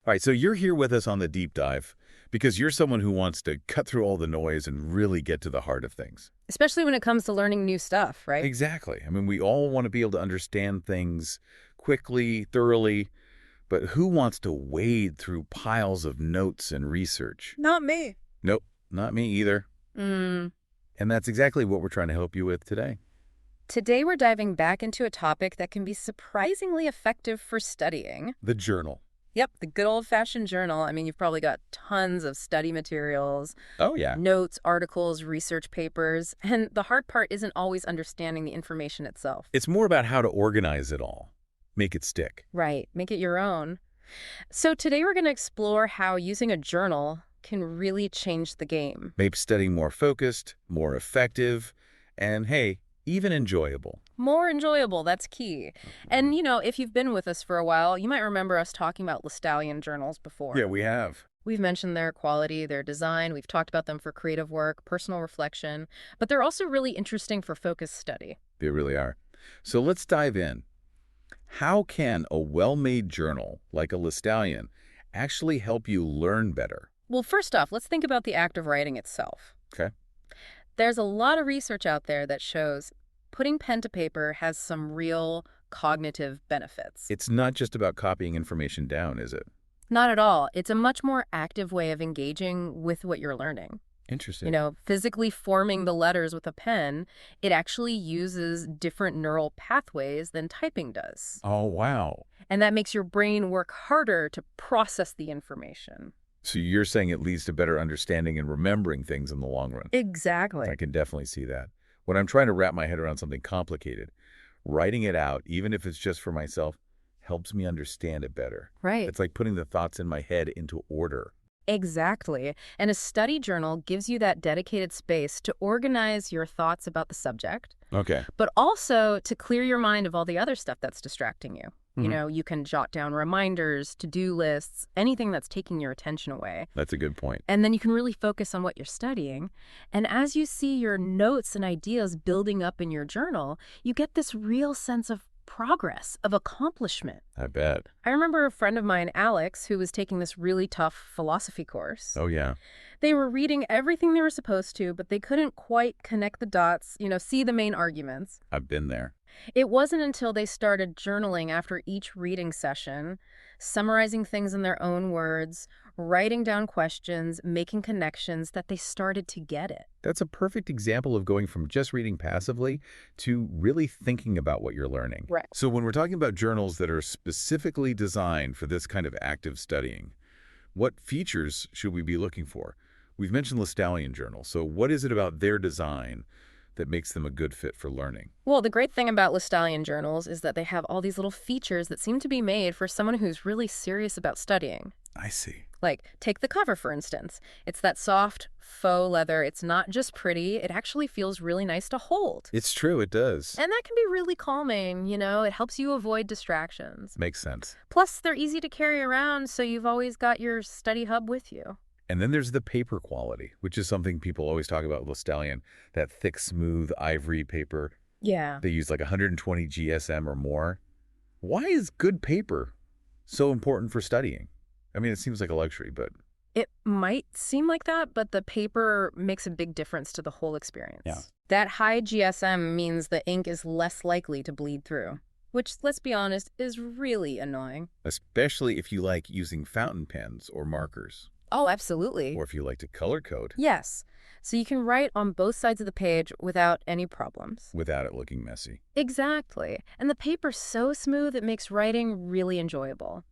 All right, so you're here with us on the deep dive because you're someone who wants to cut through all the noise and really get to the heart of things. Especially when it comes to learning new stuff, right? Exactly. I mean, we all want to be able to understand things quickly, thoroughly, but who wants to wade through piles of notes and research? Not me. Nope, not me either. Mm. And that's exactly what we're trying to help you with today. Today we're diving back into a topic that can be surprisingly effective for studying. The journal. Yep, the good old-fashioned journal. I mean, you've probably got tons of study materials, Oh, yeah. notes, articles, research papers, and the hard part isn't always understanding the information itself. It's more about how to organize it all, make it stick. Right, make it your own. So today we're going to explore how using a journal can really change the game. Make studying more focused, more effective, and hey, even enjoyable. More enjoyable, that's key. And, if you've been with us for a while, you might remember us talking about Linstallion journals before. Yeah, we have. We've mentioned their quality, their design. We've talked about them for creative work, personal reflection. But they're also really interesting for focused study. They really are. So let's dive in. How can a well-made journal, like a Linstallion, actually help you learn better? Well, first off, let's think about the act of writing itself. Okay. There's a lot of research out there that shows putting pen to paper has some real cognitive benefits. It's not just about copying information down, is it? Not at all. It's a much more active way of engaging with what you're learning. Interesting. Physically forming the letters with a pen, it actually uses different neural pathways than typing does. Oh, wow. And that makes your brain work harder to process the information. So you're saying it leads to better understanding and remembering things in the long run. Exactly. I can definitely see that. When I'm trying to wrap my head around something complicated, writing it out, even if it's just for myself, helps me understand it better. Right. It's like putting the thoughts in my head into order. Exactly. And a study journal gives you that dedicated space to organize your thoughts about the subject, Okay. but also to clear your mind of all the other stuff that's distracting you. Mhm. You can jot down reminders, to-do lists, anything that's taking your attention away. That's a good point. And then you can really focus on what you're studying. And as you see your notes and ideas building up in your journal, you get this real sense of progress, of accomplishment. I bet. I remember a friend of mine, Alex, who was taking this really tough philosophy course. Oh, yeah. They were reading everything they were supposed to, but they couldn't quite connect the dots, see the main arguments. I've been there. It wasn't until they started journaling after each reading session, summarizing things in their own words, writing down questions, making connections, that they started to get it. That's a perfect example of going from just reading passively to really thinking about what you're learning. Right. So when we're talking about journals that are specifically designed for this kind of active studying, what features should we be looking for? We've mentioned Linstallion journals, so what is it about their design that makes them a good fit for learning? Well, the great thing about Linstallion journals is that they have all these little features that seem to be made for someone who's really serious about studying. I see. Like, take the cover, for instance. It's that soft faux leather. It's not just pretty. It actually feels really nice to hold. It's true, it does. And that can be really calming, It helps you avoid distractions. Makes sense. Plus, they're easy to carry around, so you've always got your study hub with you. And then there's the paper quality, which is something people always talk about with Linstallion, that thick, smooth ivory paper. Yeah. They use like 120 GSM or more. Why is good paper so important for studying? I mean, it seems like a luxury, but... It might seem like that, but the paper makes a big difference to the whole experience. Yeah. That high GSM means the ink is less likely to bleed through, which, let's be honest, is really annoying. Especially if you like using fountain pens or markers, Oh, absolutely. or if you like to color code Yes. So you can write on both sides of the page without any problems. without it looking messy. Exactly. And the paper's so smooth it makes writing really enjoyable.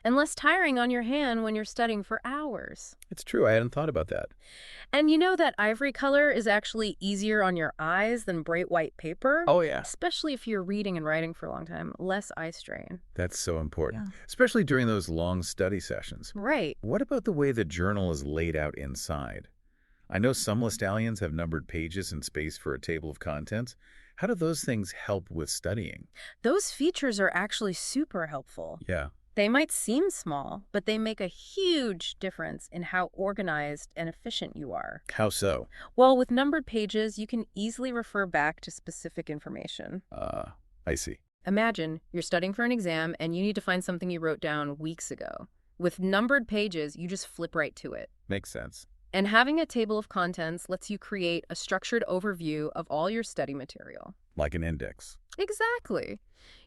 And less tiring on your hand when you're studying for hours. It's true, I hadn't thought about that. And you know that ivory color is actually easier on your eyes than bright white paper? Oh, yeah. Especially if you're reading and writing for a long time. Less eye strain. That's so important, Yeah. especially during those long study sessions. Right. What about the way the journal is laid out inside? I know some Linstallions have numbered pages and space for a table of contents. How do those things help with studying? Those features are actually super helpful. Yeah. They might seem small, but they make a huge difference in how organized and efficient you are. How so? Well, with numbered pages, you can easily refer back to specific information. I see. Imagine you're studying for an exam and you need to find something you wrote down weeks ago. With numbered pages, you just flip right to it. Makes sense. And having a table of contents lets you create a structured overview of all your study material. Like an index. Exactly.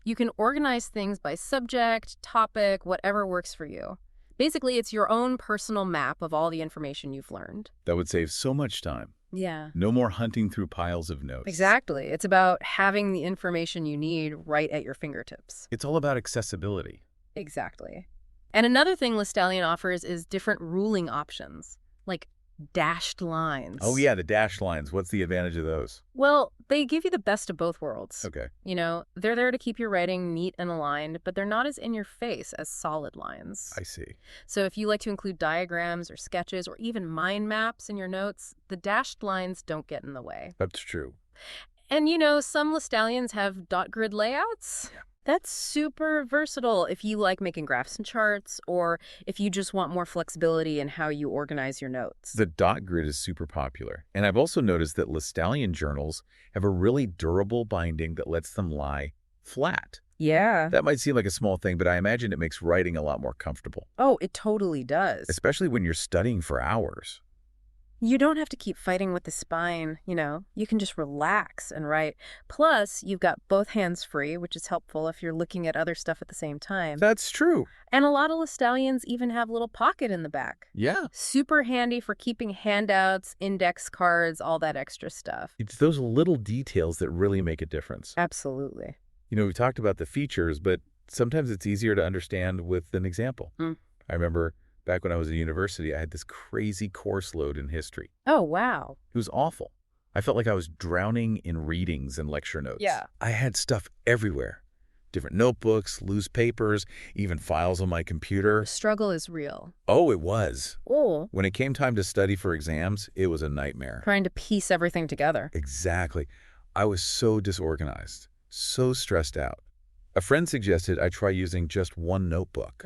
You can organize things by subject, topic, whatever works for you. Basically, it's your own personal map of all the information you've learned. That would save so much time. Yeah. No more hunting through piles of notes. Exactly. It's about having the information you need right at your fingertips. It's all about accessibility. Exactly. And another thing Listallion offers is different ruling options, like dashed lines. Oh, yeah, the dashed lines. What's the advantage of those? Well, they give you the best of both worlds. Okay. You know, they're there to keep your writing neat and aligned, but they're not as in your face as solid lines. I see. So if you like to include diagrams or sketches or even mind maps in your notes, the dashed lines don't get in the way. That's true. And you know, some Listallions have dot grid layouts. Yeah. That's super versatile if you like making graphs and charts, or if you just want more flexibility in how you organize your notes. The dot grid is super popular. And I've also noticed that Listallion journals have a really durable binding that lets them lie flat. Yeah. That might seem like a small thing, but I imagine it makes writing a lot more comfortable, Oh, it totally does. especially when you're studying for hours. You don't have to keep fighting with the spine, you know. You can just relax and write. Plus, you've got both hands free, which is helpful if you're looking at other stuff at the same time. That's true. And a lot of Listallions even have a little pocket in the back. Yeah. Super handy for keeping handouts, index cards, all that extra stuff. It's those little details that really make a difference. Absolutely. You know, we've talked about the features, but sometimes it's easier to understand with an example. Mm. I remember back when I was in university, I had this crazy course load in history. Oh, wow. It was awful. I felt like I was drowning in readings and lecture notes. Yeah. I had stuff everywhere. Different notebooks, loose papers, even files on my computer. The struggle is real. Oh, it was. Oh. When it came time to study for exams, it was a nightmare. Trying to piece everything together. Exactly. I was so disorganized, so stressed out. A friend suggested I try using just one notebook.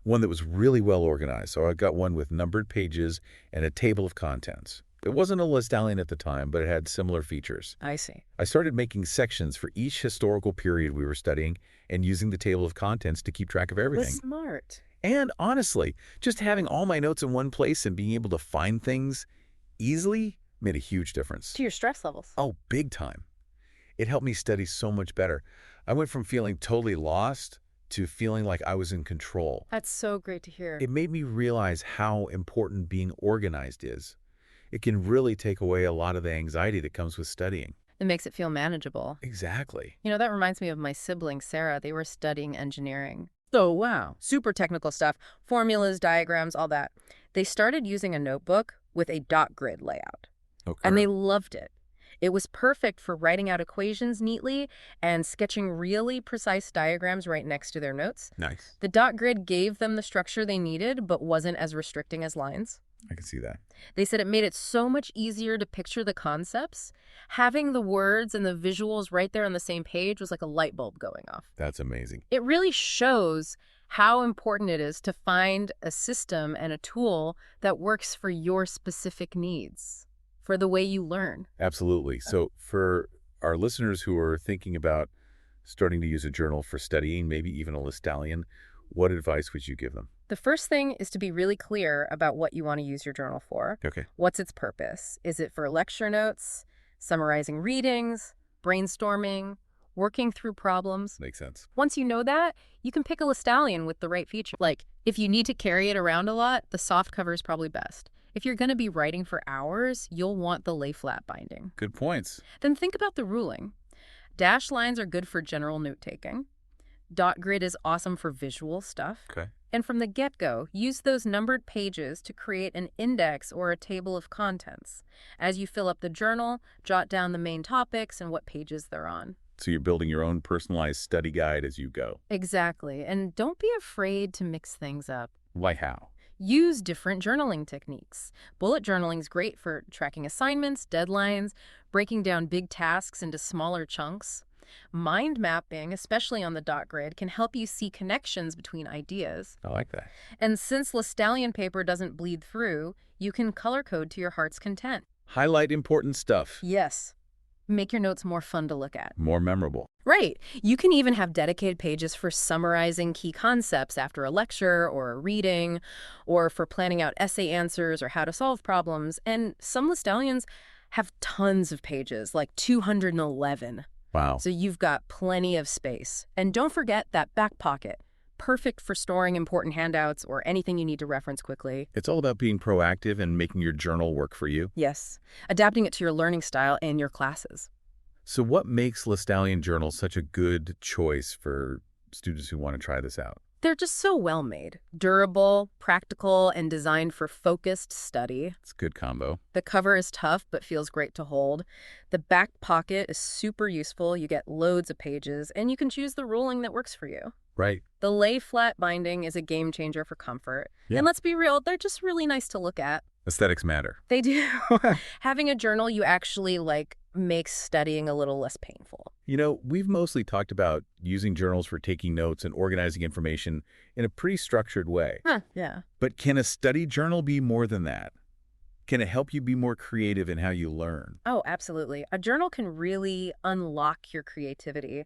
One that was really well organized, so I got one with numbered pages and a table of contents. It wasn't a Listallion at the time, but it had similar features. I see. I started making sections for each historical period we were studying and using the table of contents to keep track of everything. That's smart. And honestly, just having all my notes in one place and being able to find things easily made a huge difference. To your stress levels. Oh, big time. It helped me study so much better. I went from feeling totally lost to feeling like I was in control. That's so great to hear. It made me realize how important being organized is. It can really take away a lot of the anxiety that comes with studying. It makes it feel manageable. Exactly. You know, that reminds me of my sibling, Sarah. They were studying engineering. Oh, wow. Super technical stuff. Formulas, diagrams, all that. They started using a notebook with a dot grid layout. Okay. And they loved it. It was perfect for writing out equations neatly and sketching really precise diagrams right next to their notes. Nice. The dot grid gave them the structure they needed, but wasn't as restricting as lines. I can see that. They said it made it so much easier to picture the concepts. Having the words and the visuals right there on the same page was like a light bulb going off. That's amazing. It really shows how important it is to find a system and a tool that works for your specific needs, for the way you learn. Absolutely. So for our listeners who are thinking about starting to use a journal for studying, maybe even a Listallion, what advice would you give them? The first thing is to be really clear about what you want to use your journal for. Okay. What's its purpose? Is it for lecture notes, summarizing readings, brainstorming, working through problems? Makes sense. Once you know that, you can pick a Listallion with the right feature. Like, if you need to carry it around a lot, the soft cover is probably best. If you're going to be writing for hours, you'll want the lay flat binding. Good points. Then think about the ruling. Dash lines are good for general note-taking. Dot grid is awesome for visual stuff. Okay. And from the get-go, use those numbered pages to create an index or a table of contents. As you fill up the journal, jot down the main topics and what pages they're on. So you're building your own personalized study guide as you go. Exactly. And don't be afraid to mix things up. Why how? Use different journaling techniques. Bullet journaling is great for tracking assignments, deadlines, breaking down big tasks into smaller chunks. Mind mapping, especially on the dot grid, can help you see connections between ideas. I like that. And since Listallion paper doesn't bleed through, you can color code to your heart's content. Highlight important stuff. Yes. Make your notes more fun to look at. More memorable. Right. You can even have dedicated pages for summarizing key concepts after a lecture or a reading, or for planning out essay answers or how to solve problems. And some Listallians have tons of pages, like 211. Wow. So you've got plenty of space. And don't forget that back pocket. Perfect for storing important handouts or anything you need to reference quickly. It's all about being proactive and making your journal work for you. Yes. Adapting it to your learning style and your classes. So what makes Listallian journals such a good choice for students who want to try this out? They're just so well made. Durable, practical, and designed for focused study. It's a good combo. The cover is tough but feels great to hold. The back pocket is super useful. You get loads of pages, and you can choose the ruling that works for you. Right. The lay-flat binding is a game changer for comfort. Yeah. And let's be real, they're just really nice to look at. Aesthetics matter. They do. Having a journal you actually like makes studying a little less painful. You know, we've mostly talked about using journals for taking notes and organizing information in a pretty structured way. Yeah. But can a study journal be more than that? Can it help you be more creative in how you learn? Oh, absolutely. A journal can really unlock your creativity.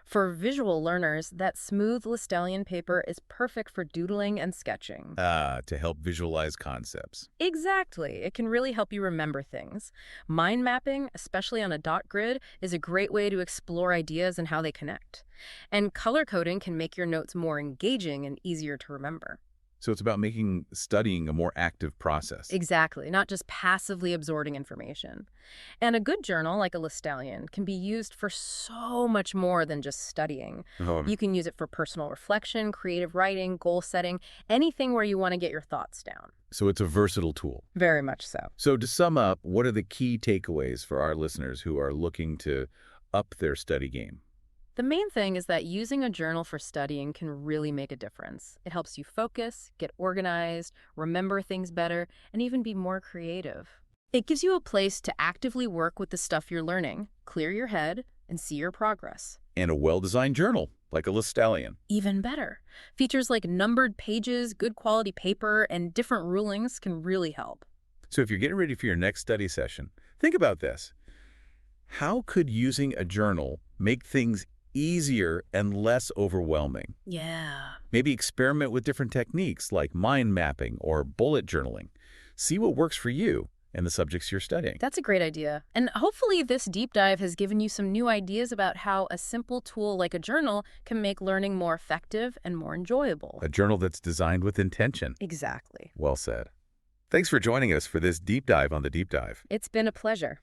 For visual learners, that smooth Listallian paper is perfect for doodling and sketching. To help visualize concepts. Exactly. It can really help you remember things. Mind mapping, especially on a dot grid, is a great way to explore ideas and how they connect. And color coding can make your notes more engaging and easier to remember. So it's about making studying a more active process. Exactly, not just passively absorbing information. And a good journal, like a Listallian, can be used for so much more than just studying. You can use it for personal reflection, creative writing, goal setting, anything where you want to get your thoughts down. So it's a versatile tool. Very much so. So to sum up, what are the key takeaways for our listeners who are looking to up their study game? The main thing is that using a journal for studying can really make a difference. It helps you focus, get organized, remember things better, and even be more creative. It gives you a place to actively work with the stuff you're learning, clear your head, and see your progress. And a well-designed journal, like a Listallian. Even better. Features like numbered pages, good quality paper, and different rulings can really help. So if you're getting ready for your next study session, think about this. How could using a journal make things easier and less overwhelming? Yeah. Maybe experiment with different techniques like mind mapping or bullet journaling. See what works for you and the subjects you're studying. That's a great idea. And hopefully this deep dive has given you some new ideas about how a simple tool like a journal can make learning more effective and more enjoyable. A journal that's designed with intention. Exactly. Well said. Thanks for joining us for this deep dive on the deep dive. It's been a pleasure.